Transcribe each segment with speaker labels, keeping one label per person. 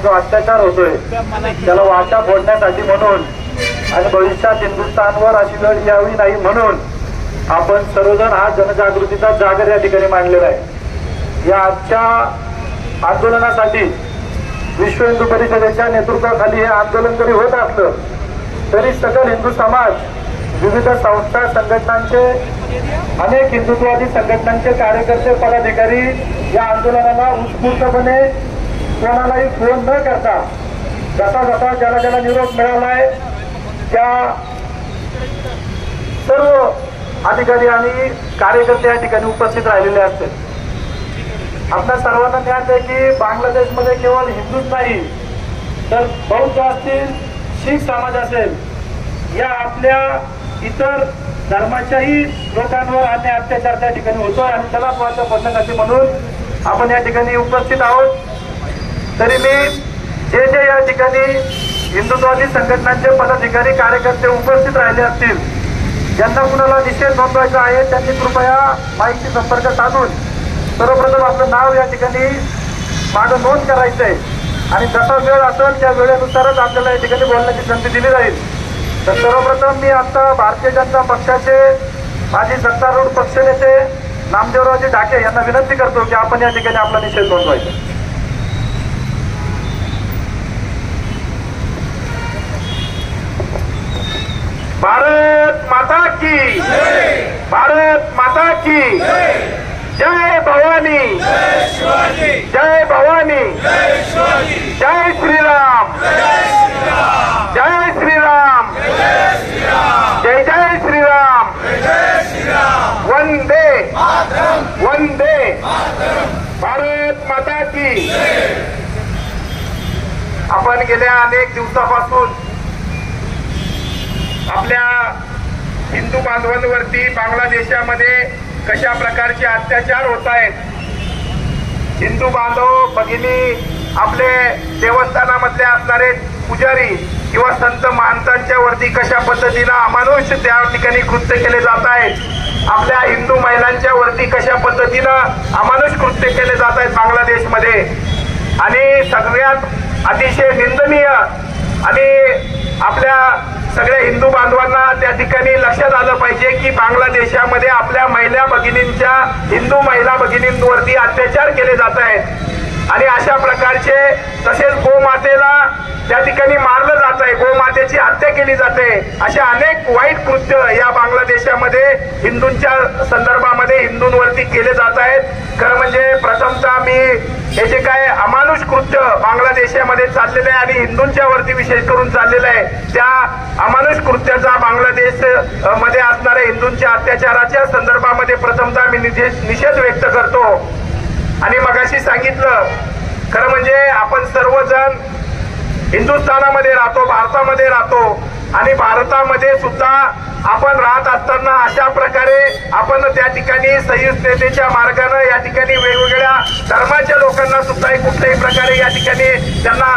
Speaker 1: जो अत्याचार होतोय त्याला वाचा फोडण्यासाठी म्हणून आणि भविष्यात हिंदुस्थानवर अशी वेळ यावी नाही म्हणून आपण सर्वजण हा जनजागृतीचा जागर या ठिकाणी मांडलेला आहे। या आजच्या आंदोलनासाठी विश्व हिंदू परिषदेच्या नेतृत्वाखाली हे आंदोलन जरी होत असलं तरी सकल हिंदू समाज, विविध संस्था, संघटनांचे, अनेक हिंदुत्ववादी संघटनांचे कार्यकर्ते, पदाधिकारी या आंदोलनाला उत्स्फूर्तपणे कोणालाही फोन न करता जसा जसा ज्याला ज्याला निरोप मिळालाय त्या सर्व अधिकारी आणि कार्यकर्ते या ठिकाणी उपस्थित राहिलेले असतील। आपल्या सर्वांना ज्ञात आहे की बांगलादेशमध्ये केवळ हिंदूच नाही तर बौद्ध असतील, शीख समाज असेल, या आपल्या इतर धर्माच्याही लोकांवर अन्याय अत्याचार त्या ठिकाणी होतोय आणि त्याला वाचा फोडण्यासाठी म्हणून आपण या ठिकाणी उपस्थित आहोत। तरी मी जे जे या ठिकाणी हिंदुत्ववादी संघटनांचे पदाधिकारी, कार्यकर्ते उपस्थित राहिले असतील, ज्यांना कुणाला निषेध नोंदवायचा आहे त्यांनी कृपया माहिती संपर्क साधून सर्वप्रथम आपलं नाव या ठिकाणी मागं नोंद करायचंय आणि जसा वेळ असेल त्या वेळेनुसारच आपल्याला या ठिकाणी बोलण्याची संधी दिली जाईल। तर सर्वप्रथम मी आता भारतीय जनता पक्षाचे माजी सत्तारूढ पक्षनेते नामदेवरावजी ढाके यांना विनंती करतो की आपण या ठिकाणी आपला निषेध नोंदवायचा। भारत माता की, भारत माता की जय भवानी, जय भवानी, जय श्रीराम, जय श्रीराम, जय जय श्रीराम, वंदे वंदे भारत माता की। आपण गेल्या अनेक दिवसापासून आपल्या हिंदू बांधवांवरती बांगलादेशामध्ये कशा प्रकारचे अत्याचार होत आहेत, हिंदू बांधव भगिनी आपले देवस्थानामधले असणारे पुजारी किंवा संत महंतांच्या वरती कशा पद्धतीनं अमानुष त्या ठिकाणी कृत्य केले जात आहेत, आपल्या हिंदू महिलांच्या वरती कशा पद्धतीनं अमानुष कृत्य केले जात आहेत बांगलादेशमध्ये। आणि सगळ्यात अतिशय निंदनीय आणि आपल्या सगळ्या हिंदू बांधवांना त्या ठिकाणी लक्षात आलं पाहिजे की बांगलादेशामध्ये आपल्या महिला भगिनींच्या, हिंदू महिला भगिनींवरती अत्याचार केले जात आहेत आणि अशा प्रकारचे, तसेच गोमातेला त्या ठिकाणी मारलं जात आहे, गोमातेची हत्या केली जाते, अशा अनेक वाईट कृत्य या बांगलादेशामध्ये हिंदूंच्या संदर्भामध्ये हिंदूंवरती केले जात आहेत। खरं म्हणजे प्रथमतः मी हे जे काय अमानुष कृत्य बांगलादेशामध्ये चाललेलं आहे आणि हिंदूंच्या वरती विशेष करून चाललेलं आहे त्या अमानुष कृत्याचा बांगलादेश मध्ये असणाऱ्या हिंदूंच्या अत्याचाराच्या संदर्भामध्ये प्रथमतः मी निषेध व्यक्त करतो। आणि मगाशी सांगितलं, खरं म्हणजे आपण सर्वजण हिंदुस्थानामध्ये राहतो, भारतामध्ये राहतो आणि भारतामध्ये सुद्धा आपण राहत असताना अशा प्रकारे आपण त्या ठिकाणी सहिष्णुतेच्या मार्गाने या ठिकाणी वेगवेगळ्या धर्माच्या लोकांना सुद्धा कुठल्याही प्रकारे या ठिकाणी त्यांना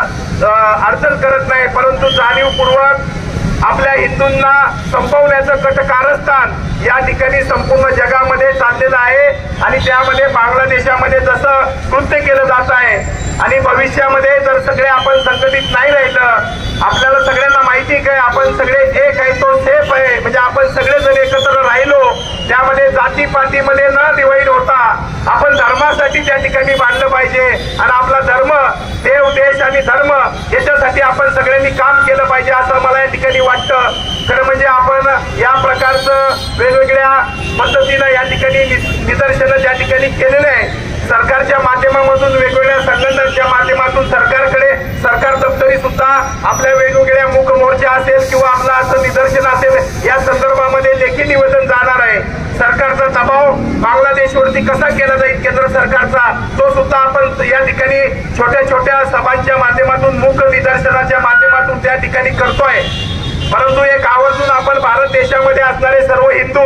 Speaker 1: अडचण करत नाही, परंतु जाणीवपूर्वक आपल्या हिंदूंना संपवण्याचं कटकारस्थान या ठिकाणी संपूर्ण जगामध्ये चाललेलं आहे आणि त्यामध्ये बांगलादेशामध्ये जसं कृत्य केलं जात आहे आणि भविष्यामध्ये जर सगळे आपण संघटित नाही राहिलं, आपल्याला सगळ्यांना माहिती काय आपण सगळे एक आहे तो सेफ आहे, म्हणजे आपण सगळेजण एकत्र राहिलो त्यामध्ये जातीपातीमध्ये न डिवाइड होता आपण धर्मासाठी त्या ठिकाणी बांधलं पाहिजे आणि आपला धर्म, देव, देश आणि धर्म याच्यासाठी आपण सगळ्यांनी काम केलं पाहिजे असं मला या ठिकाणी वाटतं। खरं म्हणजे आपण या प्रकारचं वेगवेगळ्या पद्धतीनं या ठिकाणी निदर्शनं त्या ठिकाणी केलेलं आहे। सरकारच्या माध्यमातून, वेगवेगळ्या संघटनांच्या माध्यमातून सरकार दप्तरी सुद्धा आपल्या वेगवेगळ्या मूक मोर्चा असेल किंवा आपला असं निदर्शन असेल या संदर्भामध्ये लेखी निवेदन जाणार आहे। सरकारचा दबाव बांगलादेशवरती कसा केला जाईल केंद्र सरकारचा, तो सुद्धा आपण या ठिकाणी छोट्या छोट्या सभांच्या माध्यमातून, मूक निदर्शनाच्या माध्यमातून त्या ठिकाणी करतोय। परंतु एक आवर्जून आपण भारत देशामध्ये असणारे सर्व हिंदू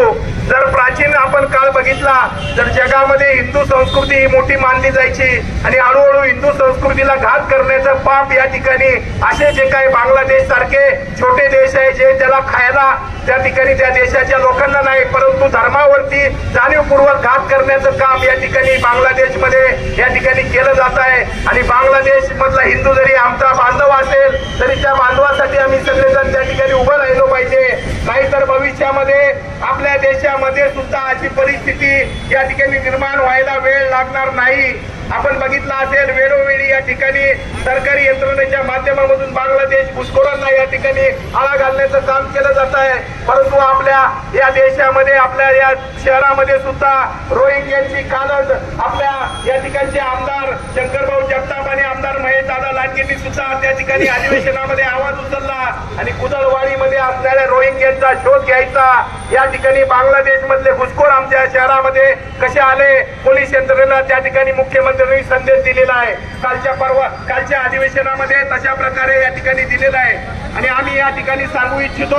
Speaker 1: जर प्राचीन आपण काळ बघितला तर जगामध्ये हिंदू संस्कृती ही मोठी मानली जायची आणि हळूहळू हिंदू संस्कृतीला घात करण्याचं पाप या ठिकाणी असे जे काही बांगलादेश सारखे छोटे देश आहे जे त्याला खायला त्या ठिकाणी त्या देशाच्या लोकांना नाही परंतु धर्मावरती जाणीवपूर्वक घात करण्याचं काम या ठिकाणी बांगलादेशमध्ये या ठिकाणी केलं जात आहे। आणि बांगलादेश मधला हिंदू जरी आमचा बांधव असेल तरी त्या बांधवासाठी आम्ही सगळेजण त्या ठिकाणी उभं राहिलो पाहिजे, नाहीतर भविष्यामध्ये आपल्या देशामध्ये सुद्धा अशी परिस्थिती या ठिकाणी निर्माण व्हायला वेळ लागणार नाही। आपण बघितलं असेल वेळोवेळी या ठिकाणी सरकारी यंत्रणेच्या माध्यमामधून बांगलादेश घुसखोरांना या ठिकाणी आळा घालण्याचं काम केलं जात आहे, परंतु आपल्या या देशामध्ये आपल्या या शहरामध्ये सुद्धा रोहिंग्यांची कालच आपल्या या ठिकाणचे आमदार शंकरभाऊ जगताप आणि आमदार महेश दादा लाडकेंनी सुद्धा त्या ठिकाणी अधिवेशनामध्ये आवाज उचलला आणि कुदळवाडीमध्ये असणाऱ्या रोहिंग्यांचा शोध घ्यायचा। या ठिकाणी बांगलादेश मधले घुसखोर आमच्या शहरामध्ये कसे आले पोलीस यंत्रणेला त्या ठिकाणी मुख्यमंत्र्यांनी संदेश दिलेला आहे, कालच्या अधिवेशनामध्ये तशा प्रकारे या ठिकाणी दिलेला आहे। आणि आम्ही या ठिकाणी सांगू इच्छितो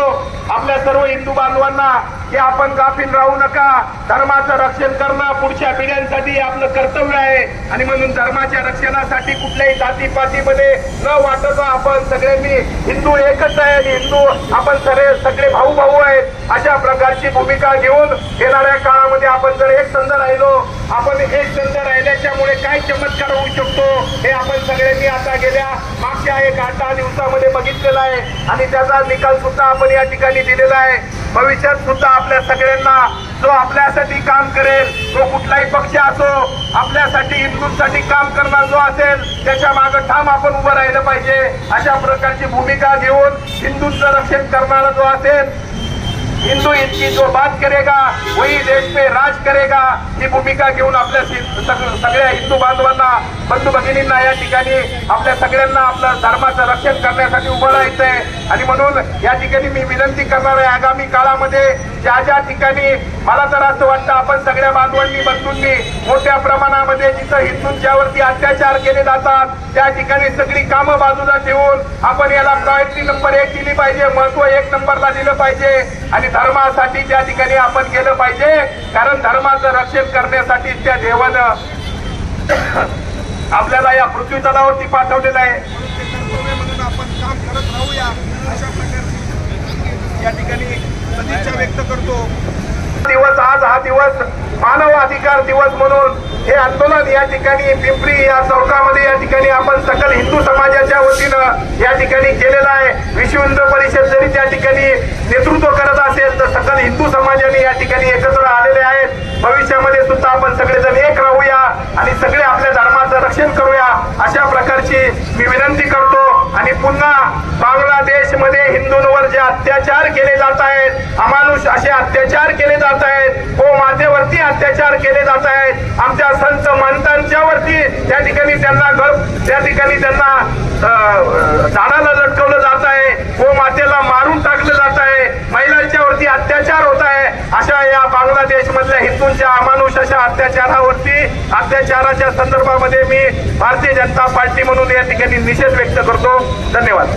Speaker 1: आपल्या सर्व हिंदू बांधवांना की आपण गाफील राहू नका, धर्माचं रक्षण करणं पुढच्या पिढ्यांसाठी आपलं कर्तव्य आहे आणि म्हणून धर्माच्या रक्षणासाठी कुठल्याही जातीपातीमध्ये न वाटता आपण सगळ्यांनी हिंदू एकच आहे आणि हिंदू आपण सगळे भाऊ भाऊ आहेत अशा प्रकारची भूमिका घेऊन येणाऱ्या काळामध्ये आपण जर एक संध राहिलो, आपण एक संध राहिल्याच्यामुळे काय चमत्कार होऊ शकतो हे आपण सगळ्यांनी आता गेल्या मागच्या 8-10 दिवसामध्ये बघितलेला आहे आणि त्याचा निकाल सुद्धा आपण या ठिकाणी दिलेला आहे। भविष्यात सुद्धा आपल्या सगळ्यांना जो आपल्यासाठी काम करेल तो कुठलाही पक्ष असो, आपल्यासाठी हिंदूंसाठी काम करणार जो असेल त्याच्या मागे ठाम आपण उभं राहिलं पाहिजे। अशा प्रकारची भूमिका घेऊन हिंदूंचं रक्षण करणारा जो असेल, हिंदू इनकी जो बात करेगा वही देश पे राज करेगा ही भूमिका घेऊन आपल्या सगळ्या हिंदू बांधवांना बंधू भगिनींना या ठिकाणी आपल्या सगळ्यांना आपल्या धर्माचं रक्षण करण्यासाठी उभं राहायचंय। आणि म्हणून या ठिकाणी मी विनंती करणार आहे आगामी काळामध्ये ज्या ज्या ठिकाणी मला तर असं वाटतं आपण सगळ्या बांधवांनी बंधूंनी मोठ्या प्रमाणामध्ये जिथं हिंदूंच्यावरती अत्याचार केले जातात त्या ठिकाणी सगळी कामं बाजूला ठेवून आपण याला प्रायोरिटी नंबर 1 दिली पाहिजे, महत्व 1 नंबरला दिलं पाहिजे आणि धर्मासाठी त्या ठिकाणी आपण गेलं पाहिजे, कारण धर्माचं रक्षण करण्यासाठी त्या देवानं आपल्याला या पृथ्वी तलावरती पाठवलेलं आहे म्हणून आपण काम करत राहूया अशा प्रकारची या ठिकाणी सदिच्छा व्यक्त करतो। दिवस आज हा दिवस मानव अधिकार दिवस म्हणून हे आंदोलन या ठिकाणी पिंपरी या चौकामध्ये या ठिकाणी आपण सकल हिंदू समाजाच्या वतीनं या ठिकाणी केलेलं आहे। विश्व हिंदू परिषद जरी त्या ठिकाणी नेतृत्व करत असेल तर सकल हिंदू समाजाने या ठिकाणी एकत्र आलेले आहेत। भविष्यामध्ये सुद्धा आपण सगळेजण एक राहूया आणि सगळे आपल्या धर्माचं रक्षण करूया अशा प्रकारची मी विनंती करतो। आणि पुन्हा बांगलादेशमध्ये हिंदूंवर जे अत्याचार केले जात आहेत, अमानुष असे अत्याचार केले जात आहेत, हो मातेवरती अत्याचार केले जात आहेत, आमच्या संत महंतांच्या वरती त्या ठिकाणी त्यांना झाडाला लटकवलं जात आहे, हो मातेला मारून टाकलं जात आहे, महिलांच्या वरती अत्याचार होत आहे। अशा या बांगलादेश मधल्या हिंदूंच्या अमानुष अशा अत्याचाराच्या संदर्भामध्ये मी भारतीय जनता पार्टी म्हणून या ठिकाणी निषेध व्यक्त करतो। धन्यवाद।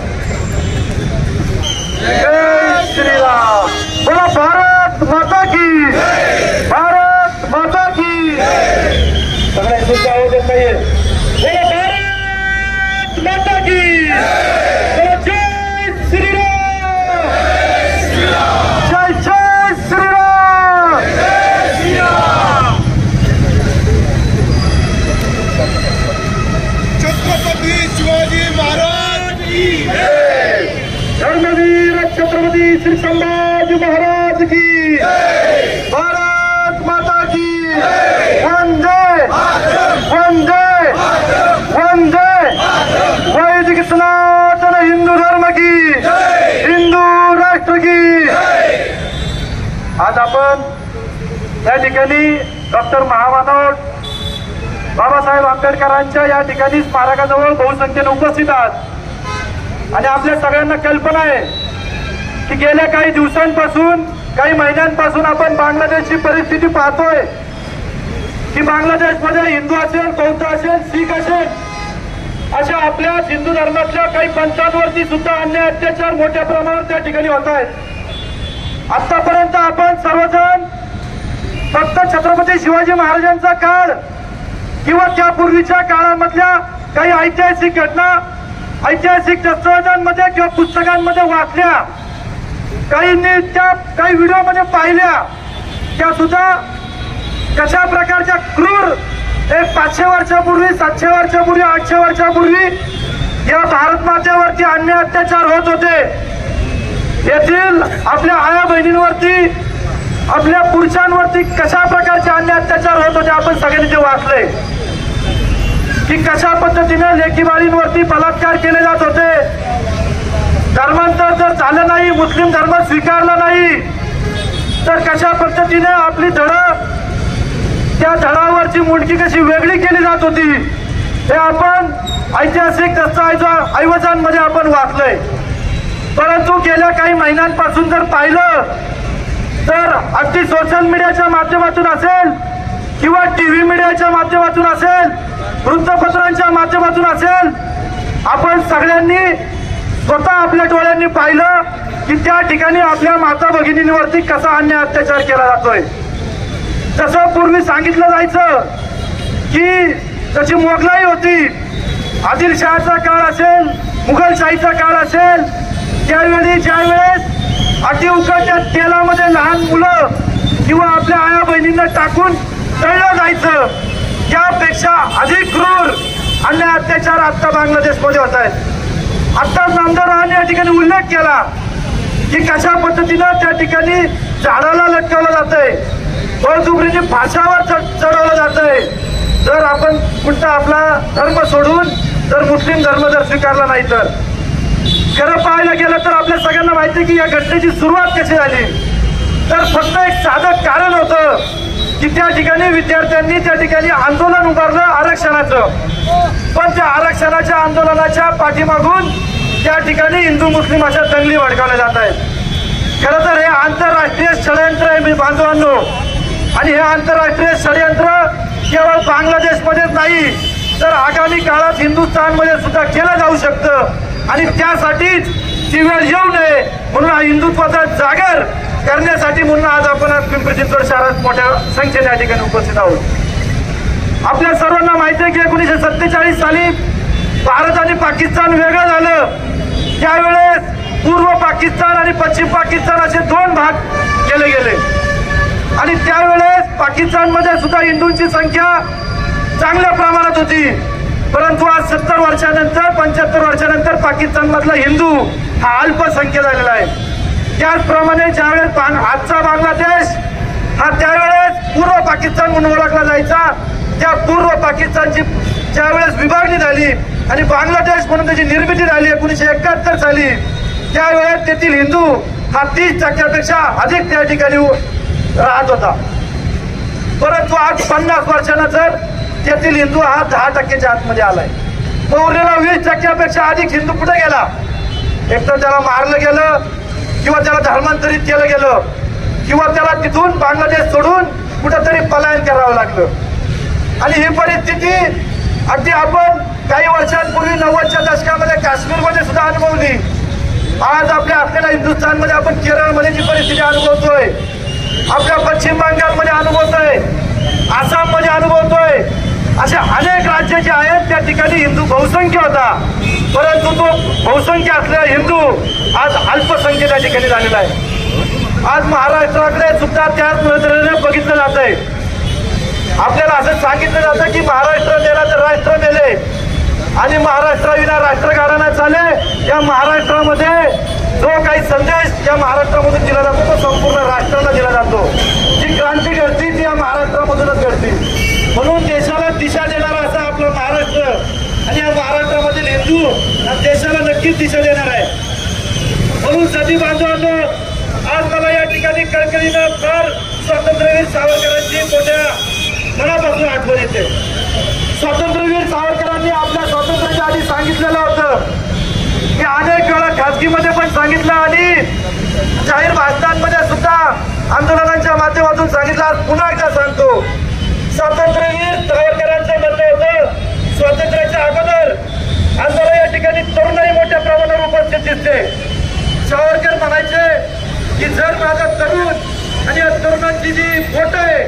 Speaker 2: जय श्रीराम। बोला भारत माता की, भारत माता की। सगळ्या हिंदूंचा आवाज येत नाहीये। बोला भारत माता की, जय श्रीराम, जय जय श्रीराम, जय श्रीराम।
Speaker 3: छत्रपती शिवाजी महाराज की जय।
Speaker 2: धर्मवीर छत्रपती श्री संभाजी महाराज की, भारत माता की, वंदे वंदे वंदे, वैदिक सनातन हिंदू धर्म की, हिंदू राष्ट्र की। आज आपण या ठिकाणी डॉक्टर महामानव बाबासाहेब आंबेडकरांच्या या ठिकाणी स्मारकाजवळ बहुसंख्येने उपस्थित आहात आणि आपल्या सगळ्यांना कल्पना आहे की गेल्या काही दिवसांपासून काही महिन्यांपासून आपण बांगलादेशची परिस्थिती पाहतोय की बांगलादेशमध्ये हिंदू असेल, बौद्ध असेल, शीख असेल, अशा आपल्या हिंदू धर्मातल्या काही पंथांवरती सुद्धा अन्याय अत्याचार मोठ्या प्रमाणावर त्या ठिकाणी होत आहेत। आतापर्यंत आपण सर्वजण फक्त छत्रपती शिवाजी महाराजांचा काळ किंवा त्यापूर्वीच्या काळामधल्या काही ऐतिहासिक घटना ऐतिहासिक दस्तऐवजांमध्ये किंवा पुस्तकांमध्ये वाचल्या, काहींनी त्या काही व्हिडिओमध्ये पाहिल्या, त्या सुद्धा कशा प्रकारच्या क्रूर एक 500 वर्षापूर्वी 700 वर्षापूर्वी 800 वर्षापूर्वी या भारत मातेवरती अन्याय अत्याचार होत होते. येथील आपल्या आया बहिणींवरती आपल्या पुरुषांवरती कशा प्रकारचे अन्याय अत्याचार होत होते आपण सगळ्यांनी ते वाचले की कशा पद्धतीने लेकी बाळींवरती बलात्कार केले जात होते. धर्मांतर जर झालं नाही, मुस्लिम धर्म स्वीकारला नाही तर कशा पद्धतीने आपली धडं त्या धडावरची मुंडकी कशी वेगळी केली जात होती हे आपण ऐतिहासिक दस्तऐवजांमध्ये आपण वाचलंय. परंतु गेल्या काही महिन्यांपासून जर पाहिलं तर अगदी सोशल मीडियाच्या माध्यमातून असेल किंवा टीव्ही मीडियाच्या माध्यमातून असेल, वृत्तपत्रांच्या माध्यमातून असेल, आपण सगळ्यांनी स्वतः आपल्या डोळ्यांनी पाहिलं की त्या ठिकाणी आपल्या माता भगिनींवरती कसा अन्याय अत्याचार केला जातोय. जसं पूर्वी सांगितलं जायचं की जशी मोगलाई होती, आदिलशहाचा काळ असेल, मुघलशाहीचा काळ असेल, त्यावेळी ज्यावेळेस अति उकळत्या तेलामध्ये लहान मुलं किंवा आपल्या आया बहिणींना टाकून तळलं जायचं, त्यापेक्षा अधिक क्रूर अन्याय अत्याचार आता बांगलादेशमध्ये होत आहेत. आत्ताच नामदारांनी या ठिकाणी उल्लेख केला की कशा पद्धतीनं त्या ठिकाणी झाडाला लटकवलं जातंय, बळजुबरीने फाशावर चढवलं जातंय. जर आपण कुठला आपला धर्म सोडून जर मुस्लिम धर्म जर स्वीकारला नाही तर खरं पाहायला गेलं तर आपल्या सगळ्यांना माहिती की या घटनेची सुरुवात कशी झाली. तर फक्त एक साधं कारण होतं की त्या ठिकाणी विद्यार्थ्यांनी त्या ठिकाणी आंदोलन उभारलं आरक्षणाचं, पण त्या आरक्षणाच्या आंदोलनाच्या पाठीमागून त्या ठिकाणी हिंदू मुस्लिम अशा दंगली भडकावल्या जात आहेत. खरं तर हे आंतरराष्ट्रीय षडयंत्र आहे मी बांधवांनो, आणि हे आंतरराष्ट्रीय षडयंत्र केवळ बांगलादेशमध्येच नाही तर आगामी काळात हिंदुस्थानमध्ये सुद्धा केलं जाऊ शकतं. आणि त्यासाठीच ती वेळ येऊ नये म्हणून हा हिंदुत्वाचा जागर करण्यासाठी म्हणून आज आपण पिंपरी चिंचवड शहरात मोठ्या संख्येने या ठिकाणी उपस्थित आहोत. आपल्या सर्वांना माहिती आहे की 1947 साली भारत आणि पाकिस्तान वेगळं झालं. त्यावेळेस पूर्व पाकिस्तान आणि पश्चिम पाकिस्तान असे 2 भाग केले गेले आणि त्यावेळेस पाकिस्तानमध्ये सुद्धा हिंदूंची संख्या चांगल्या प्रमाणात होती. परंतु आज 70 वर्षानंतर 75 वर्षानंतर पाकिस्तानमधला हिंदू हा अल्पसंख्य झालेला आहे. त्याचप्रमाणे ज्यावेळेस आजचा बांगलादेश हा त्यावेळेस पूर्व पाकिस्तान म्हणून ओळखला जायचा, त्या पूर्व पाकिस्तानची ज्यावेळेस विभागणी झाली आणि बांगलादेश म्हणून त्याची निर्मिती झाली 1971 साली, त्यावेळेस तेथील हिंदू हा 30% अधिक त्या ठिकाणी राहत होता. परंतु आज 50 वर्षानंतर तेथील हिंदू हा 10%च्या आतमध्ये आलाय. मग उरलेला 20% अधिक हिंदू कुठे गेला? एक तर त्याला मारलं गेलं किंवा त्याला धर्मांतरित केलं गेलं किंवा त्याला तिथून बांगलादेश सोडून कुठंतरी पलायन करावं लागलं. आणि ही परिस्थिती अगदी आपण काही वर्षांपूर्वी 90च्या दशकामध्ये काश्मीरमध्ये सुद्धा अनुभवली. आज आपल्या असलेल्या हिंदुस्थानमध्ये आपण केरळमध्ये जी परिस्थिती अनुभवतोय, आपल्या पश्चिम बंगालमध्ये अनुभवतोय, आसाममध्ये अनुभवतोय, असे अनेक राज्य जे आहेत त्या ठिकाणी हिंदू बहुसंख्य होता. परंतु तो बहुसंख्य असलेला हिंदू आज अल्पसंख्य त्या ठिकाणी झालेला आहे. आज महाराष्ट्राकडे सुद्धा त्याच नजरेने बघितलं जात आहे. आपल्याला असं सांगितलं जातं की महाराष्ट्र मेला तर राष्ट्र मेले आणि महाराष्ट्राविना राष्ट्रकारणा चाले. या महाराष्ट्रामध्ये जो काही संदेश या महाराष्ट्रामधून दिला जातो तो संपूर्ण राष्ट्राला दिला जातो. जी क्रांती घडती ती या महाराष्ट्रामधूनच घडते. म्हणून देशाला दिशा देणारा असा आपला महाराष्ट्र आणि या महाराष्ट्रामधील हिंदू या देशाला नक्कीच दिशा देणार आहे. म्हणून सती बांधवांनो, आज मला या ठिकाणी कळकळीनं फार स्वातंत्र्यवीर सावरकरांची मोठ्या मनापासून आठवण येते. स्वातंत्र्यवीर सावरकरांनी आपल्या स्वातंत्र्याच्या आधी सांगितलेलं होतं की अनेक वेळा खाजगीमध्ये पण सांगितलं आणि जाहीर भाषणांमध्ये सुद्धा आंदोलनांच्या माध्यमातून सांगितलं. आज पुन्हा एकदा सांगतो, स्वातंत्र्यवीर सावरकरांचं म्हणणं होतं स्वातंत्र्याच्या अगोदर आंदोलन या ठिकाणी तरुणाई मोठ्या प्रमाणावर उपस्थित दिसते. सावरकर म्हणायचे की जर माझा तरुण आणि या तरुणांची जी बोट आहे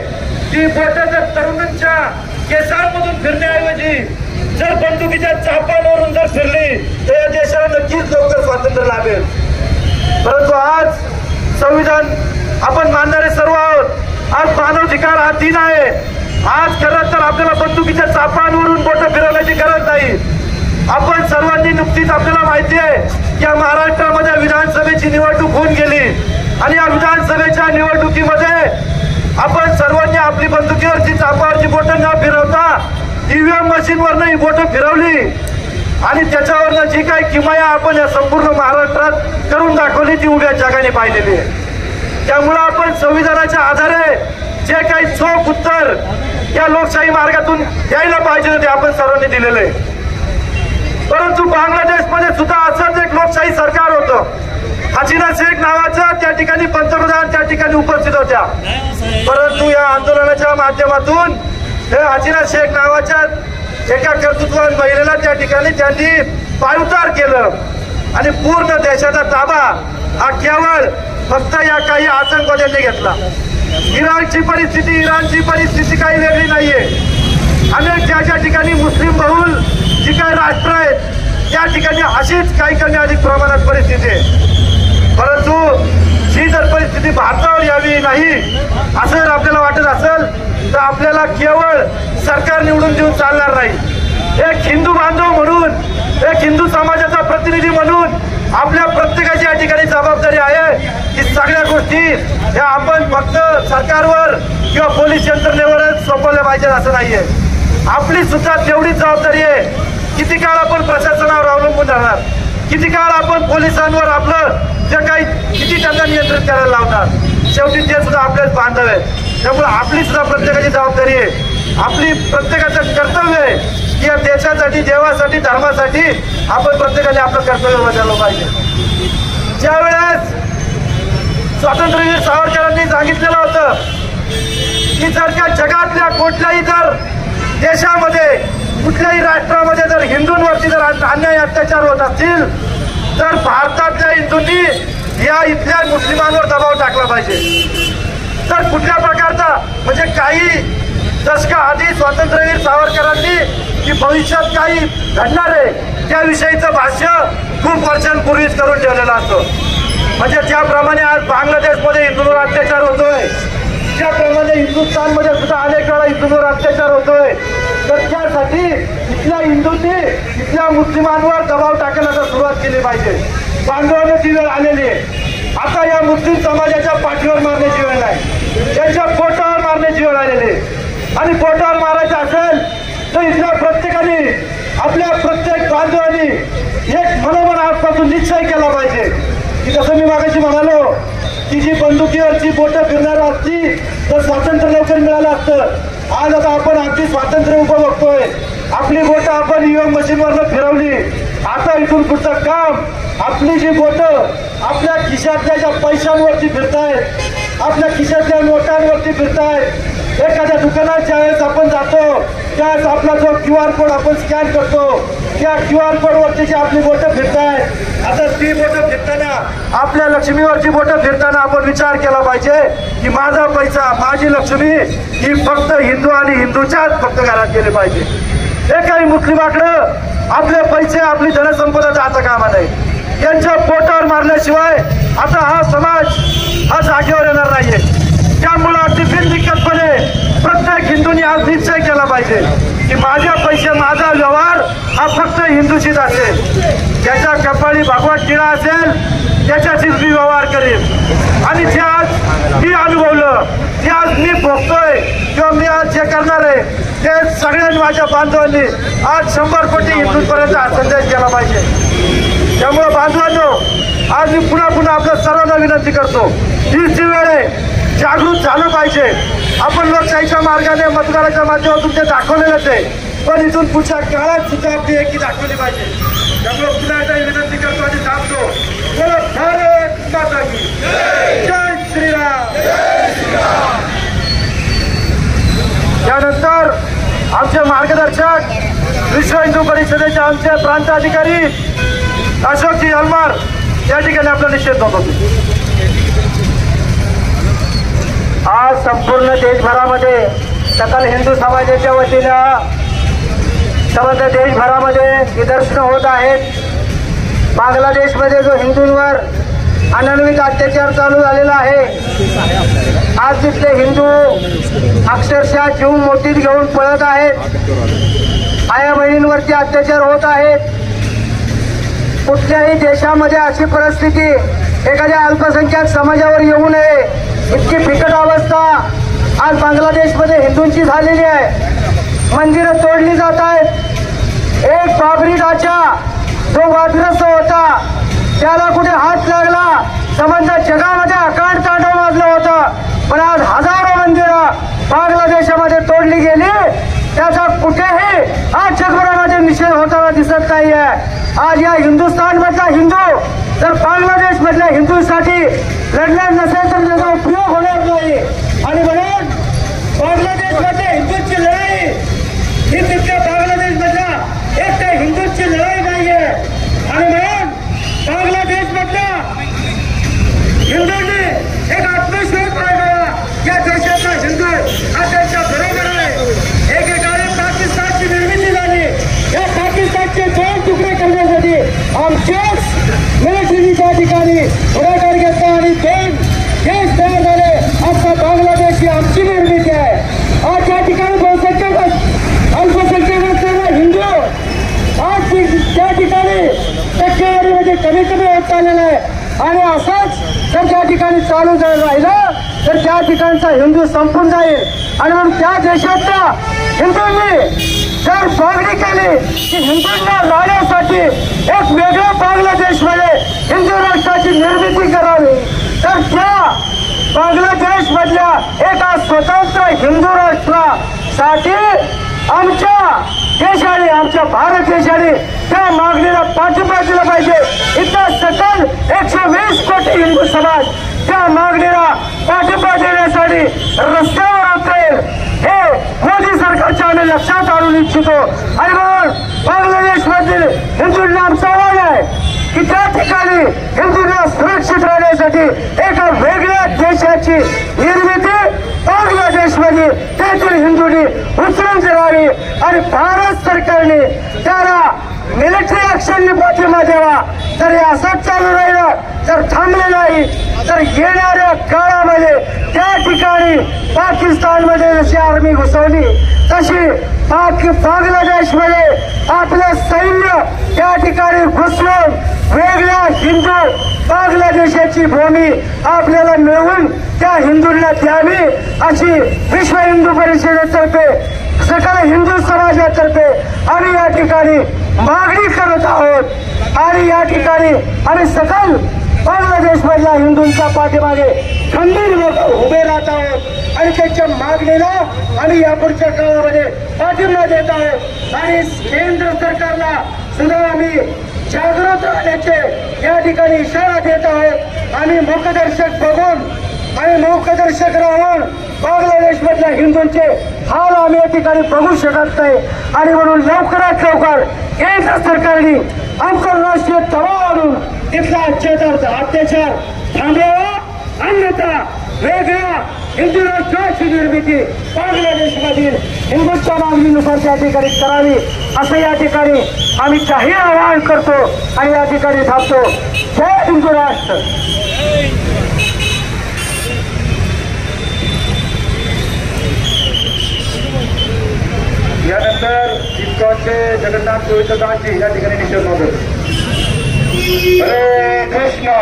Speaker 2: ती बोट जर तरुणांच्या केसांमधून फिरण्याऐवजी जर बंदुकीच्या चापांवरून जर फिरली तर या देशाला नक्कीच लवकर स्वातंत्र्य लाभेल. परंतु आज संविधान आपण मानणारे सर्व आहोत. आज मानवाधिकार हा दिन आहे. आज खरं तर आपल्याला बंदुकीच्या चापांवरून बोटं फिरवण्याची गरज नाही. आपण सर्वांनी नुकतीच आपल्याला माहिती आहे की या महाराष्ट्रामध्ये विधानसभेची निवडणूक होऊन गेली आणि या विधानसभेच्या निवडणुकीमध्ये आपण सर्वांनी आपली बंदुकीवरची चापावरची बोटं न फिरवता ईव्हीएम मशीनवरनं ही बोटं फिरवली आणि त्याच्यावरनं जी काही किमया आपण या संपूर्ण महाराष्ट्रात करून दाखवली ती उभ्या जगाने पाहिलेली आहे. त्यामुळं आपण संविधानाच्या आधारे जे काही चोख उत्तर या लोकशाही मार्गातून यायला पाहिजे ते आपण सर्वांनी दिलेलं आहे. परंतु बांगलादेशमध्ये सुद्धा असंच एक लोकशाही सरकार होतं. हसीना शेख नावाचं त्या ठिकाणी पंतप्रधान त्या ठिकाणी उपस्थित होत्या. परंतु या आंदोलनाच्या माध्यमातून हे हसीना शेख नावाच्या एका कर्तृत्ववान महिलेला त्या ठिकाणी त्यांनी पायउतार केलं आणि पूर्ण देशाचा ताबा हा केवळ फक्त या काही आतंकवाद्यांनी घेतला. इराणची परिस्थिती काही वेगळी नाहीये. अनेक ज्या ठिकाणी मुस्लिम बहुल जी काही राष्ट्र आहेत त्या ठिकाणी अशीच काही कमी अधिक प्रमाणात परिस्थिती आहे. परंतु ही जर परिस्थिती भारतावर यावी नाही असं जर आपल्याला वाटत असेल तर आपल्याला केवळ सरकार निवडून देऊन चालणार नाही. एक हिंदू बांधव म्हणून एक हिंदू समाजाचा प्रतिनिधी म्हणून आपल्या प्रत्येकाची या ठिकाणी जबाबदारी आहे की सगळ्या गोष्टी ह्या आपण फक्त सरकारवर किंवा पोलीस यंत्रणेवरच सोपवल्या पाहिजेत असं नाहीये. आपली सुद्धा तेवढीच जबाबदारी आहे. किती काळ आपण प्रशासनावर अवलंबून राहणार, किती काळ आपण पोलिसांवर आपलं जे काही किती त्यांना नियंत्रित करायला लावणार. शेवटी ते सुद्धा आपलेच बांधव आहे. त्यामुळे आपली सुद्धा प्रत्येकाची जबाबदारी आहे. आपली प्रत्येकाचं कर्तव्य आहे की या देशासाठी देवासाठी धर्मासाठी आपण प्रत्येकाने आपलं कर्तव्य बजावलं पाहिजे. ज्यावेळेस स्वातंत्र्यवीर सावरकरांनी सांगितलेलं होतं की जर का जगातल्या कुठल्याही जर देशामध्ये कुठल्याही राष्ट्रामध्ये जर हिंदूंवरती जर अन्याय अत्याचार होत असतील तर भारतातल्या हिंदूंनी या इथल्या मुस्लिमांवर दबाव टाकला पाहिजे. तर कुठल्या प्रकारचा म्हणजे काही दशका आधी स्वातंत्र्यवीर सावरकरांनी की भविष्यात काही घडणार आहे त्याविषयीचं भाष्य खूप वर्षांपूर्वीच करून ठेवलेलं असतं. म्हणजे ज्याप्रमाणे आज बांगलादेशमध्ये हिंदूंवर अत्याचार होतोय, त्याप्रमाणे हिंदुस्थानमध्ये सुद्धा अनेक वेळा हिंदूंवर अत्याचार होतोय. तर त्यासाठी इथल्या हिंदूंनी इथल्या मुस्लिमांवर दबाव टाकण्याला सुरुवात केली पाहिजे. बांधवांची वेळ आलेली आहे. आता या मुस्लिम समाजाच्या पाठीवर मारण्याची वेळ नाही, त्यांच्या पोटावर मारण्याची वेळ आलेली आहे. आणि पोटावर मारायचं असेल तर इथल्या प्रत्येकाने आपल्या प्रत्येक बांधवांनी एक मनोमन आजपासून निश्चय केला पाहिजे की जसं मी मागाशी म्हणालो की जी बंदुकीवरची बोटं फिरणार असती तर स्वातंत्र्य लवकर मिळालं असतं. आज आता आपण अगदी स्वातंत्र्य उभं बघतोय. आपली बोटं आपण ईव्हीएम मशीनवरनं फिरवली. आता इथून पुढचं काम आपली जी बोटं आपल्या खिशातल्या ज्या पैशांवरती फिरतायत, आपल्या खिशातल्या नोटांवरती फिरतायत. एखाद्या दुकानात ज्यावेळेस आपण जातो त्यावेळेस आपला जो QR कोड आपण स्कॅन करतो त्या QR कोडवरती जी आपली बोटं फिरतायत आता ती बोटं फिरताना आपल्या लक्ष्मीवरची बोटं फिरताना आपण विचार केला पाहिजे की माझा पैसा माझी लक्ष्मी ही फक्त हिंदू आणि हिंदूच्याच फक्त घरात गेले पाहिजे. एकाही मुस्लिमाकडं आपले पैसे आपली धनसंपदा जाता कामा नाही. यांच्या पोटावर मारल्याशिवाय आता हा समाज हा जागेवर येणार नाहीये. त्यामुळं अगदी बिनदिक्कतपणे प्रत्येक हिंदूंनी आज निश्चय केला पाहिजे की माझ्या पैसे माझा व्यवहार हा फक्त हिंदूशीच असेल. ज्याच्या कपाळी भगवा टिळा असेल त्याच्याशीच मी व्यवहार करेन. आणि जे आज मी अनुभवलं जे आज मी भोगतोय किंवा मी आज जे करणार आहे ते सगळ्यांनी माझ्या बांधवांनी आज 100 कोटी हिंदूंपर्यंत हा संदेश केला पाहिजे. त्यामुळे बांधवांनो आज मी पुन्हा पुन्हा आपल्या सर्वांना विनंती करतो हीच जी वेळ आहे जागृत झालं पाहिजे. आपण लोकशाहीच्या मार्गाने मतदानाच्या माध्यमातून ते दाखवलेलंच आहे पण इथून पुढच्या काळात सुद्धा आपली एकी दाखवली पाहिजे. त्यामुळे पुन्हा एकदा विनंती करतो आणि सांगतो बोलो भारत माता की जय श्रीराम. त्यानंतर आमचे मार्गदर्शक विश्व हिंदू परिषदेचे आमचे प्रांताधिकारी अशोकजी अलमार या ठिकाणी आपला निषेध नोंदवतो. आज संपूर्ण देशभरामध्ये सकल हिंदू समाजाच्या वतीनं समग्र देशभरामध्ये निदर्शनं होत आहेत। बांगलादेशमध्ये जो हिंदूंवर अनन्वित अत्याचार चालू झालेला आहे, आज तिथले हिंदू अक्षरशः जीव मोठीत घेऊन पळत आहेत। आया बहिणींवरती अत्याचार होत आहेत। कुठल्याही देशामध्ये अशी परिस्थिती एखाद्या अल्पसंख्याक समाजावर येऊ नये इतकी बिकट अवस्था आज बांगलादेशमध्ये हिंदूंची झालेली आहे। मंदिरं तोडली जात आहेत। एक बाबरी ढाचा जो वादग्रस्त होता त्याला कुठे हात लागला, संबंध जगामध्ये अकांड तांडव माजलं होतं, पण आज हजारो मंदिरं बांगलादेशामध्ये तोडली गेली, त्याचा कुठेही आज जगभरामध्ये निषेध होताना दिसत नाहीये। आज या हिंदुस्थानमधला हिंदू जर बांगलादेशमधल्या हिंदूंसाठी लढणार नसेल तर त्याचा उपयोग होणार नाही। आणि म्हणून बांगलादेशमधल्या हिंदूंची लढाई ही तिथल्या बांगलादेशमधल्या एकट्या हिंदूंची लढाई नाहीये। आणि म्हणून बांगलादेशमधल्या हिंदूंनी एक आत्मविश्वास बाळगावा, या देशातला हिंदू हा त्यांच्या बरोबर आहे। एकेकाळी पाकिस्तानची निर्मिती झाली, या पाकिस्तानचे दोन तुकडे करण्यासाठी आमच्याच मिलिटरीने त्या ठिकाणी पुढाकार घेतला आणि दोन देश तयार झाले। आता बांगलादेश ही आमची निर्मिती आहे। आज या ठिकाणी बहुसंख्याक अल्पसंख्याक असलेला हिंदू आज त्या ठिकाणी टक्केवारीमध्ये कमी होत चाललेला आहे। आणि असंच जर त्या ठिकाणी चालू राहिलं तर त्या ठिकाणचा हिंदू संपून जाईल। आणि म्हणून त्या देशातल्या हिंदूंनी जर मागणी केली की हिंदूंना राहण्यासाठी एक वेगळ्या बांगलादेशमध्ये हिंदू राष्ट्राची निर्मिती करावी, तर त्या बांगलादेशमधल्या एका स्वतंत्र हिंदू राष्ट्रासाठी आमच्या देशाने, आमच्या भारत देशाने त्या मागणीला पाठिंबा दिला पाहिजे। इथं सकल 120 कोटी हिंदू समाज त्या मागणीला पाठिंबा देण्यासाठी रस्त्यावर उतरेल, हे मोदी सरकारच्या आम्ही लक्षात आणून इच्छितो। आणि म्हणून बांगलादेशमधील हिंदूंना आमचं आव्हान आहे की त्या ठिकाणी हिंदूंना सुरक्षित राहण्यासाठी एका वेगळ्या देशाची निर्मिती बांगलादेशमध्ये तेथील हिंदूंनी उचलून द्यावी आणि भारत सरकारने त्याला मिलिटरी ऍक्शनने पाठिंबा द्यावा। जर हे असंच चालू राहिलं, जर थांबले नाही तर येणाऱ्या काळामध्ये त्या ठिकाणी पाकिस्तानमध्ये जशी आर्मी घुसवली तशी बांगलादेशमध्ये आपलं सैन्य त्या ठिकाणी घुसवून वेगळ्या हिंदू बांगलादेशाची भूमी आपल्याला मिळवून त्या हिंदूंना द्यावी अशी विश्व हिंदू परिषदेतर्फे सकल हिंदू समाजातर्फे आम्ही या ठिकाणी मागणी करत आहोत। आणि या ठिकाणी आम्ही सकल बांगलादेशमधल्या हिंदूंच्या पाठीमागे खंबीर उभे राहत आहोत आणि त्यांच्या मागणीला आम्ही यापुढच्या काळामध्ये पाठिंबा देत आहोत। आणि केंद्र सरकारला सुद्धा आम्ही जागृत राहण्याचे या ठिकाणी इशारा देत आहोत। आम्ही मुखदर्शक बघून आणि मुखदर्शक राहून बांगलादेशमधल्या हिंदूंचे हाल आम्ही या ठिकाणी बघू शकत नाही। आणि म्हणून लवकरात लवकर केंद्र सरकारने आंतरराष्ट्रीय दबाव आणून तिथला अत्याचार थांबवावा, अन्यथा वेगळ्या हिंदू राष्ट्राची निर्मिती बांगलादेशमधील हिंदूंच्या मागणीनुसार त्या ठिकाणी करावी असं या ठिकाणी आम्ही जाहीर आवाहन करतो आणि या ठिकाणी थांबतो। जय हिंदू राष्ट्र।
Speaker 1: यानंतर इस्कॉनचे जगन्नाथ गोविंददासजी या ठिकाणी निषेध नोंदवतो। हरे कृष्णा।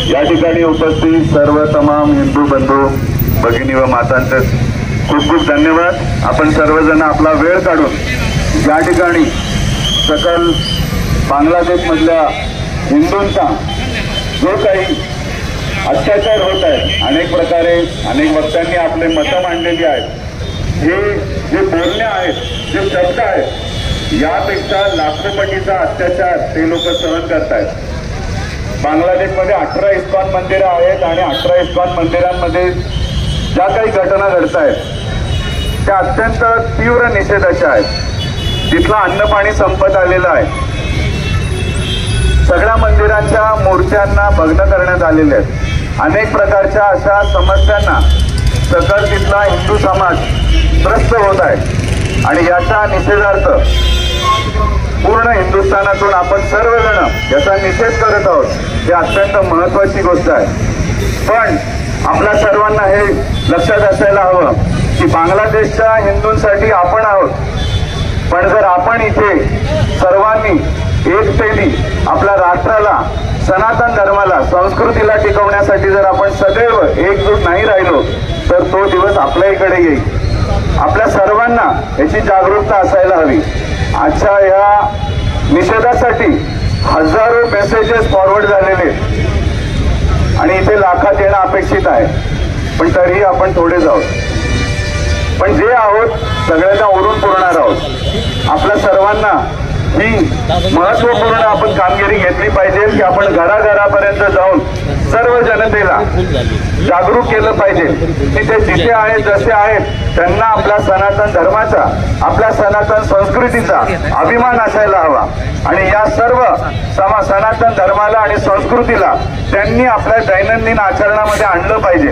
Speaker 4: या ठिकाणी उपस्थित सर्व तमाम हिंदू बंधू भगिनी व मातांचे खूप खूप धन्यवाद। आपण सर्वजण आपला वेळ काढून या ठिकाणी सकल बांगलादेशमधल्या हिंदूंचा जो काही अत्याचार होत आहे, अनेक प्रकारे अनेक वक्त्यांनी आपले मतं मांडलेली आहेत, हे जे बोलणे आहेत, जे शब्द आहेत, यापेक्षा लाखोपटीचा अत्याचार ते लोक सहन करत आहेत। बांगलादेशमध्ये 18 इस्कॉन मंदिरं आहेत आणि 18 इस्कॉन मंदिरांमध्ये ज्या काही घटना घडत आहेत त्या अत्यंत तीव्र निषेधाच्या आहेत। तिथलं अन्न पाणी संपत आलेलं आहे। सगळ्या मंदिरांच्या मूर्त्यांना भग्न करण्यात आलेले आहेत. अनेक प्रकारच्या अशा समस्यांना सकल तिथला हिंदू समाज त्रस्त होत आहे आणि याचा निषेधार्थ पूर्ण हिंदुस्थानातून आपण सर्वजण याचा निषेध करत आहोत. ही अत्यंत महत्वाची गोष्ट आहे. पण आपल्या सर्वांना हे लक्षात असायला हवं की बांगलादेशच्या हिंदूंसाठी आपण आहोत, पण जर आपण इथे सर्वांनी एकतेने आपल्या राष्ट्राला, सनातन धर्माला, संस्कृतीला टिकवण्यासाठी जर आपण सदैव एकजूट नाही राहिलो तर तो दिवस आपल्या इकडे येईल. आपल्या सर्वांना याची जागरूकता असायला हवी. आजच्या या निषेधासाठी हजारो मेसेजेस फॉरवर्ड झालेले आणि इथे लाखात येणं अपेक्षित आहे, पण तरीही आपण थोडे जाऊ. पण जे आहोत सगळ्यांना ओढून पुरणार आहोत. आपल्या सर्वांना ही महत्वपूर्ण आपण कामगिरी घेतली पाहिजे की आपण घराघरापर्यंत जाऊन सर्व जनतेला जागरूक केलं पाहिजे की ते जिथे आहेत, जसे आहेत, त्यांना आपल्या सनातन धर्माचा, आपल्या सनातन संस्कृतीचा अभिमान असायला हवा आणि या सर्व सनातन धर्माला आणि संस्कृतीला त्यांनी आपल्या दैनंदिन आचरणामध्ये आणलं पाहिजे.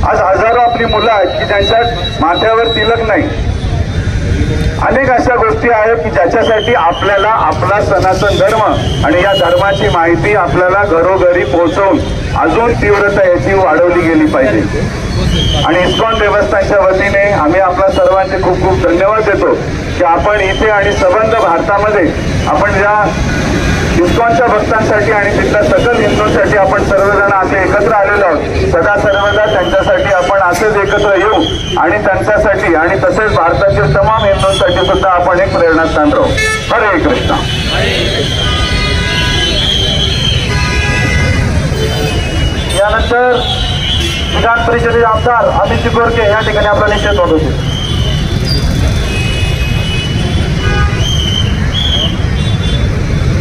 Speaker 4: आज हजारो आपली मुलं आहेत की त्यांच्या माथ्यावर तिलक नाही. अनेक अशा गोष्टी आहेत की ज्याच्यासाठी आपल्याला आपला सनातन धर्म आणि या धर्माची माहिती आपल्याला घरोघरी पोहोचवून अजून तीव्रता याची वाढवली गेली पाहिजे. आणि इस्कॉन देवस्थानच्या वतीने आम्ही आपल्या सर्वांचे खूप खूप धन्यवाद देतो की आपण इथे आणि संबंध भारतामध्ये आपण ज्या इस्कॉनच्या भक्तांसाठी आणि तिथल्या सकल हिंदूंसाठी आपण सर्वजण असे एकत्र आलेलो आहोत. सदा सर्वदा त्यांच्यासाठी आपण असेच एकत्र येऊ आणि त्यांच्यासाठी आणि तसेच भारतातील तमाम हिंदूंसाठी सुद्धा आपण एक प्रेरणास्थान राहू. हरे कृष्ण.
Speaker 2: यानंतर विधान परिषदेचे आमदार अमित गोरके या ठिकाणी आपला निषेध नोंदवतील.